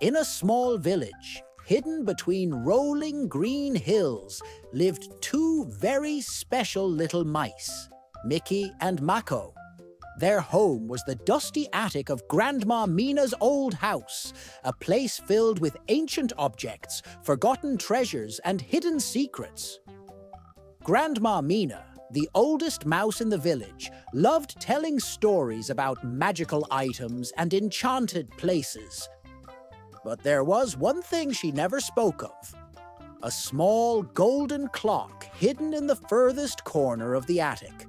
In a small village, hidden between rolling green hills, lived two very special little mice, Micky and Mako. Their home was the dusty attic of Grandma Mina's old house, a place filled with ancient objects, forgotten treasures, and hidden secrets. Grandma Mina, the oldest mouse in the village, loved telling stories about magical items and enchanted places. But there was one thing she never spoke of: a small golden clock hidden in the furthest corner of the attic.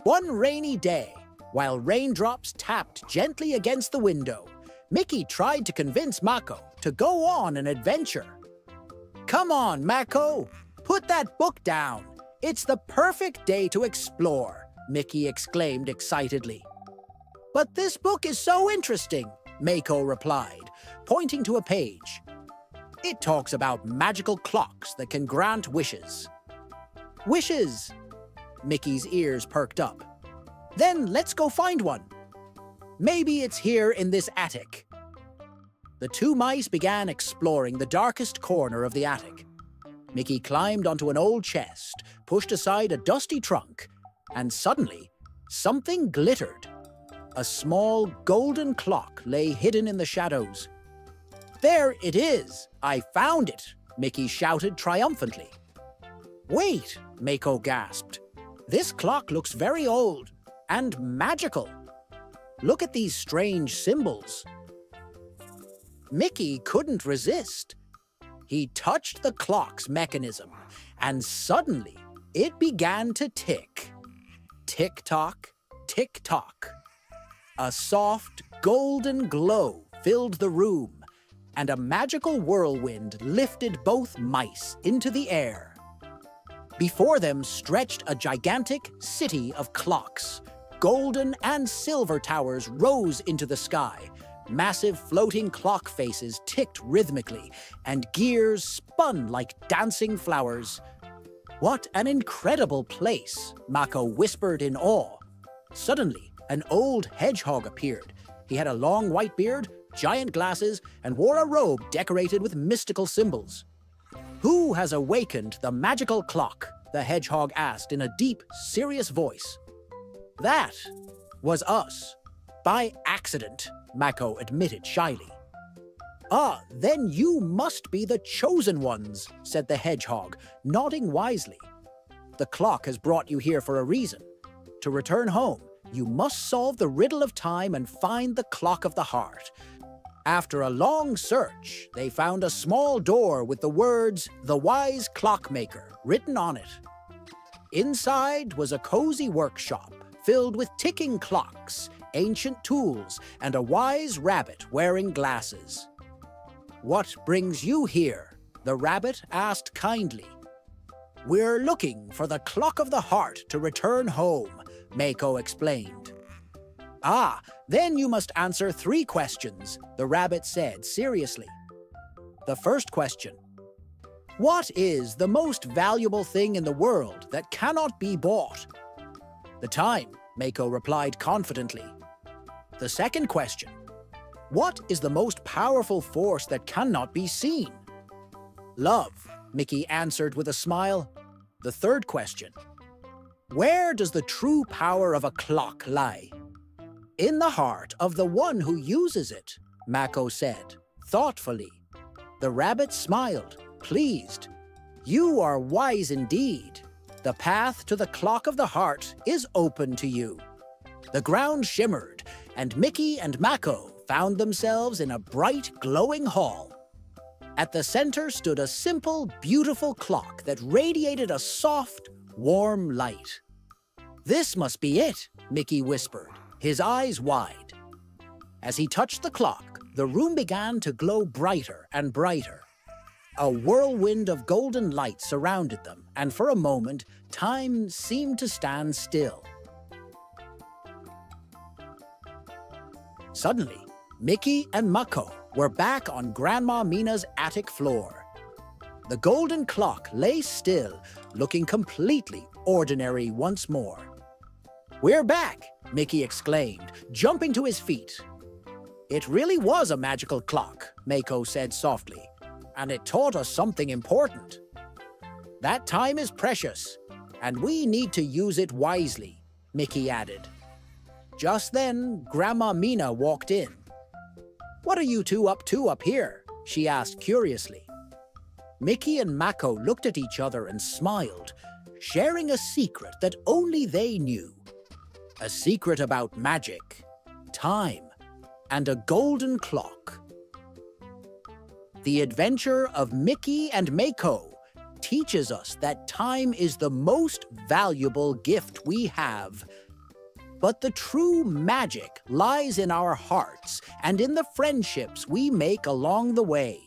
One rainy day, while raindrops tapped gently against the window, Micky tried to convince Mako to go on an adventure. "Come on, Mako, put that book down. It's the perfect day to explore," Micky exclaimed excitedly. "But this book is so interesting," Mako replied, pointing to a page. "It talks about magical clocks that can grant wishes." "Wishes?" Micky's ears perked up. "Then let's go find one. Maybe it's here in this attic." The two mice began exploring the darkest corner of the attic. Micky climbed onto an old chest, pushed aside a dusty trunk, and suddenly, something glittered. A small golden clock lay hidden in the shadows. "There it is! I found it!" Micky shouted triumphantly. "Wait!" Mako gasped. "This clock looks very old and magical. Look at these strange symbols." Micky couldn't resist. He touched the clock's mechanism, and suddenly it began to tick. Tick-tock, tick-tock. A soft, golden glow filled the room, and a magical whirlwind lifted both mice into the air. Before them stretched a gigantic city of clocks. Golden and silver towers rose into the sky. Massive floating clock faces ticked rhythmically, and gears spun like dancing flowers. "What an incredible place," Mako whispered in awe. Suddenly, an old hedgehog appeared. He had a long white beard, giant glasses, and wore a robe decorated with mystical symbols. "Who has awakened the magical clock?" the hedgehog asked in a deep, serious voice. "That was us. By accident," Mako admitted shyly. "Ah, then you must be the chosen ones," said the hedgehog, nodding wisely. "The clock has brought you here for a reason. To return home, you must solve the Riddle of Time and find the Clock of the Heart." After a long search, they found a small door with the words, "The Wise Clockmaker," written on it. Inside was a cozy workshop filled with ticking clocks, ancient tools, and a wise rabbit wearing glasses. "What brings you here?" the rabbit asked kindly. "We're looking for the Clock of the Heart to return home," Mako explained. "Ah, then you must answer 3 questions," the rabbit said seriously. The first question: what is the most valuable thing in the world that cannot be bought? "The time," Mako replied confidently. The second question: what is the most powerful force that cannot be seen? "Love," Micky answered with a smile. The third question: where does the true power of a clock lie? "In the heart of the one who uses it," Mako said, thoughtfully. The rabbit smiled, pleased. "You are wise indeed. The path to the Clock of the Heart is open to you." The ground shimmered, and Micky and Mako found themselves in a bright, glowing hall. At the center stood a simple, beautiful clock that radiated a soft, warm light. "This must be it," Micky whispered, his eyes wide. As he touched the clock, the room began to glow brighter and brighter. A whirlwind of golden light surrounded them, and for a moment, time seemed to stand still. Suddenly, Micky and Mako were back on Grandma Mina's attic floor. The golden clock lay still, looking completely ordinary once more. "We're back!" Micky exclaimed, jumping to his feet. It really was a magical clock, Mako said softly, and it taught us something important. That time is precious, and we need to use it wisely, Mickey added. Just then, Grandma Mina walked in. "What are you two up to up here?" she asked curiously. Micky and Mako looked at each other and smiled, sharing a secret that only they knew. A secret about magic, time, and a golden clock. The adventure of Micky and Mako teaches us that time is the most valuable gift we have. But the true magic lies in our hearts and in the friendships we make along the way.